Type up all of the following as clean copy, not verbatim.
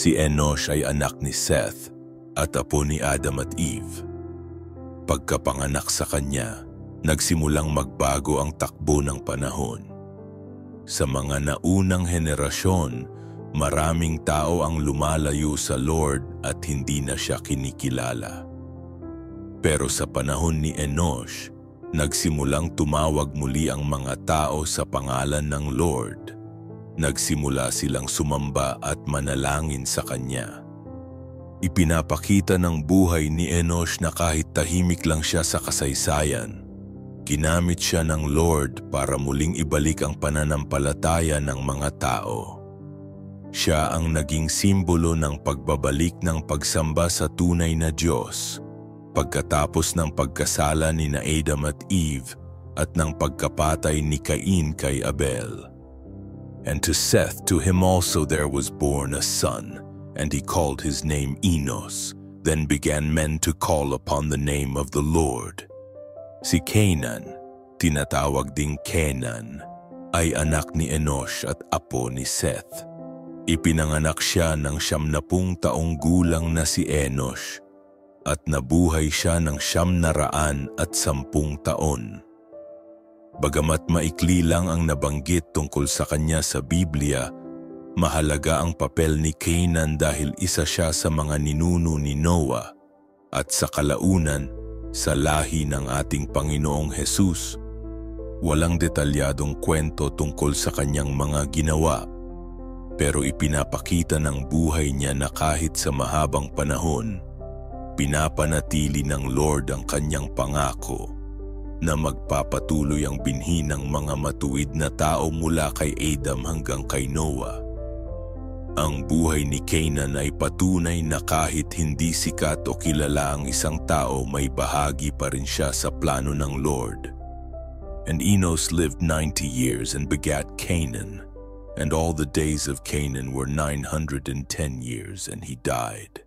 Si Enosh ay anak ni Seth at apo ni Adam at Eve. Pagkapanganak sa kanya, nagsimulang magbago ang takbo ng panahon. Sa mga naunang henerasyon, maraming tao ang lumalayo sa Lord at hindi na siya kinikilala. Pero sa panahon ni Enosh, nagsimulang tumawag muli ang mga tao sa pangalan ng Lord. Nagsimula silang sumamba at manalangin sa Kanya. Ipinapakita ng buhay ni Enosh na kahit tahimik lang siya sa kasaysayan, ginamit siya ng Lord para muling ibalik ang pananampalataya ng mga tao. Siya ang naging simbolo ng pagbabalik ng pagsamba sa tunay na Diyos, pagkatapos ng pagkasala ni Adam at Eve at ng pagkapatay ni Cain kay Abel. And to Seth, to him also there was born a son, and he called his name Enos. Then began men to call upon the name of the Lord. Si Canaan, tinatawag ding Kenan, ay anak ni Enosh at apo ni Seth. Ipinanganak siya ng 70 taong gulang na si Enosh at nabuhay siya ng 910 taon. Bagamat maikli lang ang nabanggit tungkol sa kanya sa Biblia, mahalaga ang papel ni Canaan dahil isa siya sa mga ninuno ni Noah at sa kalaunan sa lahi ng ating Panginoong Hesus. Walang detalyadong kwento tungkol sa kanyang mga ginawa, pero ipinapakita ng buhay niya na kahit sa mahabang panahon, pinapanatili ng Lord ang kanyang pangako na magpapatuloy ang binhi ng mga matuwid na tao mula kay Adam hanggang kay Noah. Ang buhay ni Canaan ay patunay na kahit hindi sikat o kilala ang isang tao, may bahagi pa rin siya sa plano ng Lord. And Enos lived 90 years and begat Canaan, and all the days of Canaan were 910 years, and he died.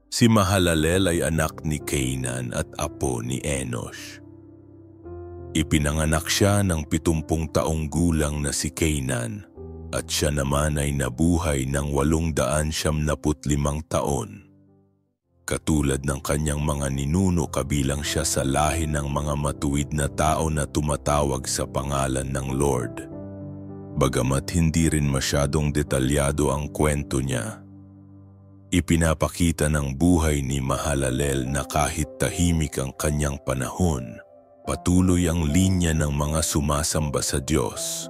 Si Mahalalel ay anak ni Canaan at apo ni Enosh. Ipinanganak siya ng 70 taong gulang na si Canaan, at siya naman ay nabuhay ng 875 taon. Katulad ng kanyang mga ninuno, kabilang siya sa lahi ng mga matuwid na tao na tumatawag sa pangalan ng Lord. Bagamat hindi rin masyadong detalyado ang kwento niya, ipinapakita ng buhay ni Mahalalel na kahit tahimik ang kanyang panahon, patuloy ang linya ng mga sumasamba sa Diyos.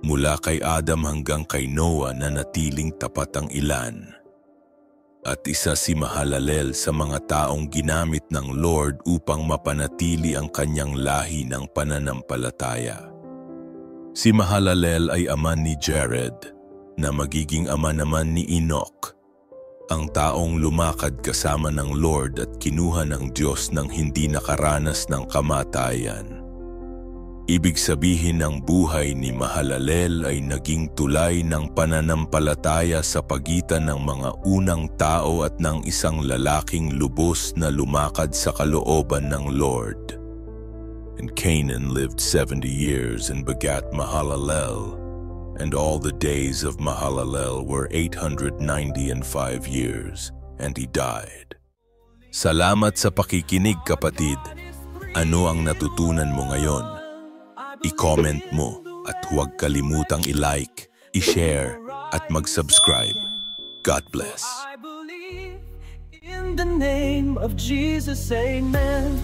Mula kay Adam hanggang kay Noah na natiling tapat ang ilan. At isa si Mahalalel sa mga taong ginamit ng Lord upang mapanatili ang kanyang lahi ng pananampalataya. Si Mahalalel ay ama ni Jared, na magiging ama naman ni Enoch, ang taong lumakad kasama ng Lord at kinuha ng Diyos nang hindi nakaranas ng kamatayan. Ibig sabihin, ng buhay ni Mahalalel ay naging tulay ng pananampalataya sa pagitan ng mga unang tao at ng isang lalaking lubos na lumakad sa kalooban ng Lord. And Canaan lived 70 years and begat Mahalalel, and all the days of Mahalalel were 895 years, and he died. Salamat sa pakikinig, kapatid. Ano ang natutunan mo ngayon? I-comment mo at huwag kalimutang i-like, i-share at mag-subscribe. God bless. I believe in the name of Jesus, amen.